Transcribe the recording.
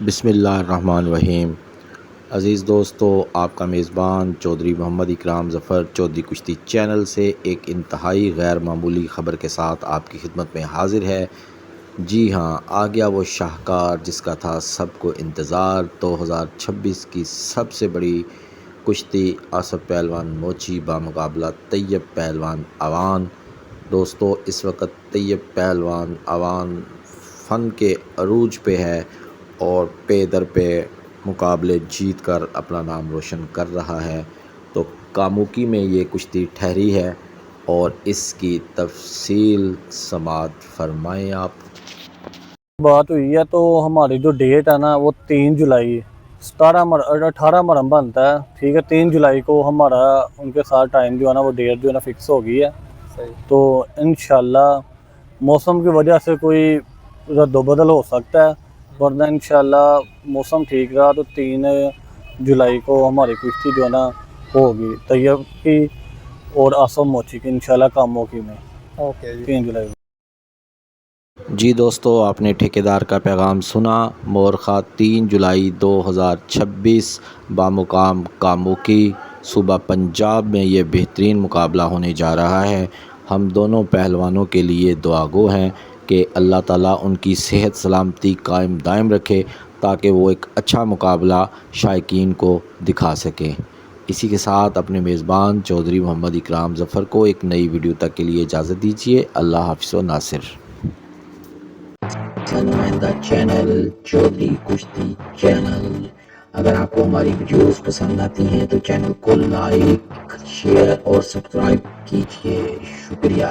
बिस्मिल्लाहिर्रहमानिर्रहीम। अज़ीज़ दोस्तों, आपका मेज़बान चौधरी मोहम्मद इकराम ज़फ़र चौधरी कुश्ती चैनल से एक इंतहाई गैर मामूली ख़बर के साथ आपकी खिदमत में हाज़िर है। जी हाँ, आ गया वो शाहकार जिसका था सबको इंतज़ार। 2026 की सबसे बड़ी कुश्ती आसिफ पहलवान मोची बामुकाबला तैयब पहलवान अवान। दोस्तों, इस वक्त तैयब पहलवान अवान फ़न के अरूज पे है और पे दर पे मुकाबले जीत कर अपना नाम रोशन कर रहा है। तो कामुकी में ये कुश्ती ठहरी है और इसकी तफसील समात फरमाएँ आप। बात हुई है तो हमारी जो डेट है ना वो 3 जुलाई 18 मुहर्रम बनता है। ठीक है, 3 जुलाई को हमारा उनके साथ टाइम जो है ना वो डेट जो है ना फिक्स हो गई है। तो इंशाल्लाह मौसम की वजह से कोई रद्दोबदल हो सकता है, वरना इंशाल्लाह मौसम ठीक रहा तो 3 जुलाई को हमारी कुश्ती जो है ना होगी तैयब की और आसम मोची की इंशाल्लाह कामोकी में। ओके जी, 3 जुलाई को। जी दोस्तों, आपने ठेकेदार का पैगाम सुना। मोरखा 3 जुलाई 2026 बामुकाम कामुकी सूबा पंजाब में ये बेहतरीन मुकाबला होने जा रहा है। हम दोनों पहलवानों के लिए दुआगो हैं कि अल्लाह ताला उनकी सेहत सलामती कायम दायम रखे ताकि वो एक अच्छा मुकाबला शायकीन को दिखा सकें। इसी के साथ अपने मेज़बान चौधरी मोहम्मद इकराम ज़फ़र को एक नई वीडियो तक के लिए इजाज़त दीजिए। अल्लाह हाफ़िज़ व नासिर। नुमाइंदा चैनल चौधरी कुश्ती चैनल। अगर आपको हमारी वीडियोस पसंद आती हैं तो चैनल को लाइक शेयर और सब्सक्राइब कीजिए। शुक्रिया।